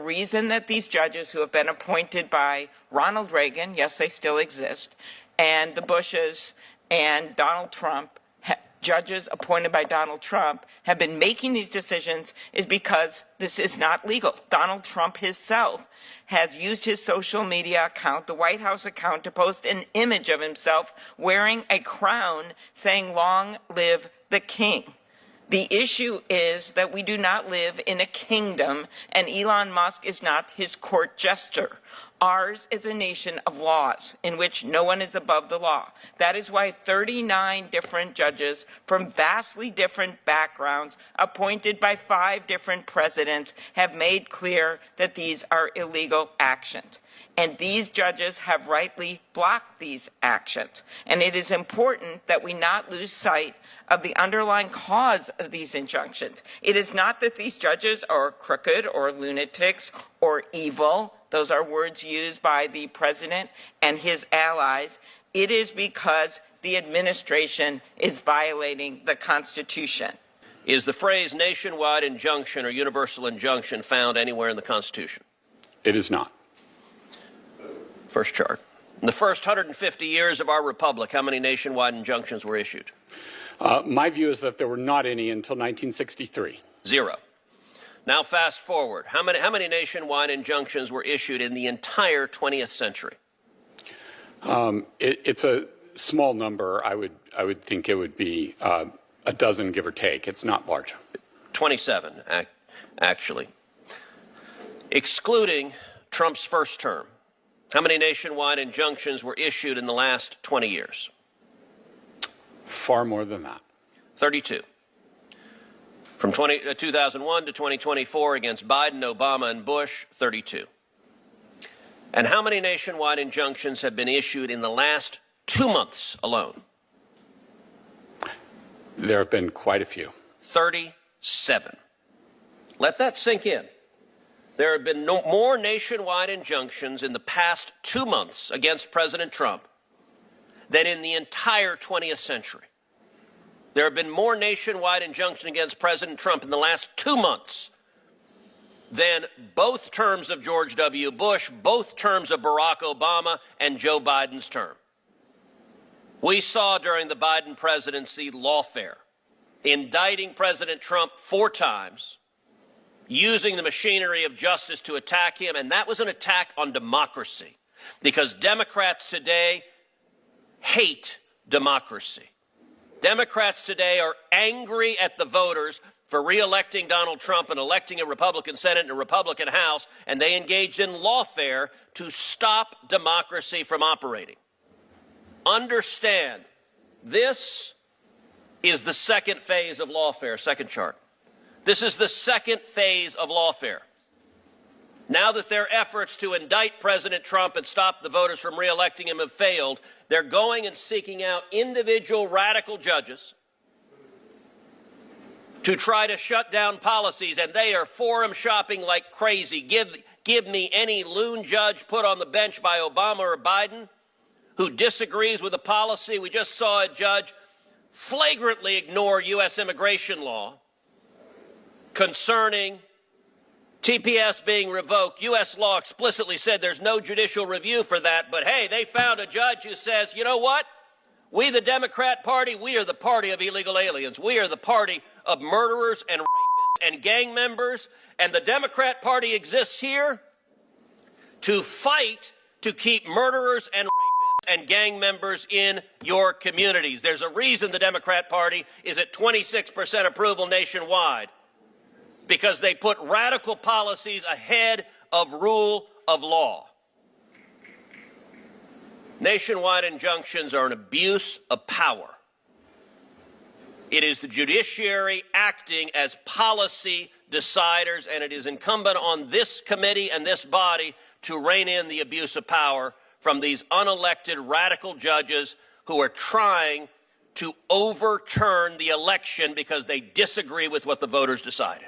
reason that these judges who have been appointed by Ronald Reagan, yes, they still exist, and the Bushes and Donald Trump, judges appointed by Donald Trump, have been making these decisions is because this is not legal. Donald Trump himself has used his social media account, the White House account, to post an image of himself wearing a crown saying, "Long live the king." The issue is that we do not live in a kingdom, and Elon Musk is not his court jester. Ours is a nation of laws in which no one is above the law. That is why 39 different judges from vastly different backgrounds, appointed by 5 different presidents, have made clear that these are illegal actions. And these judges have rightly blocked these actions. And it is important that we not lose sight of the underlying cause of these injunctions. It is not that these judges are crooked or lunatics or evil. Those are words used by the president and his allies. It is because the administration is violating the Constitution. Is the phrase nationwide injunction or universal injunction found anywhere in the Constitution? It is not. First chart. In the first 150 years of our republic, how many nationwide injunctions were issued? My view is that there were not any until 1963. 0. Now fast forward. How many nationwide injunctions were issued in the entire 20th century? It's a small number. I would think it would be a dozen, give or take. It's not large. 27, actually. Excluding Trump's first term, how many nationwide injunctions were issued in the last 20 years? Far more than that. 32. From 2001 to 2024 against Biden, Obama, and Bush, 32. And how many nationwide injunctions have been issued in the last 2 months alone? There have been quite a few. 37. Let that sink in. There have been more nationwide injunctions in the past 2 months against President Trump than in the entire 20th century. There have been more nationwide injunctions against President Trump in the last 2 months than both terms of George W. Bush, both terms of Barack Obama, and Joe Biden's term. We saw during the Biden presidency lawfare, indicting President Trump 4 times, using the machinery of justice to attack him, and that was an attack on democracy, because Democrats today hate democracy. Democrats today are angry at the voters for re-electing Donald Trump and electing a Republican Senate and a Republican House, and they engaged in lawfare to stop democracy from operating. Understand, this is the second phase of lawfare. Second chart. This is the second phase of lawfare. Now that their efforts to indict President Trump and stop the voters from re-electing him have failed, they're going and seeking out individual radical judges to try to shut down policies, and they are forum shopping like crazy. Give me any loon judge put on the bench by Obama or Biden who disagrees with a policy. We just saw a judge flagrantly ignore U.S. immigration law concerning TPS being revoked. U.S. law explicitly said there's no judicial review for that, but hey, they found a judge who says, you know what? We, the Democrat Party, we are the party of illegal aliens. We are the party of murderers and rapists and gang members, and the Democrat Party exists here to fight to keep murderers and rapists and gang members in your communities. There's a reason the Democrat Party is at 26% approval nationwide, because they put radical policies ahead of rule of law. Nationwide injunctions are an abuse of power. It is the judiciary acting as policy deciders, and it is incumbent on this committee and this body to rein in the abuse of power from these unelected radical judges who are trying to overturn the election because they disagree with what the voters decided.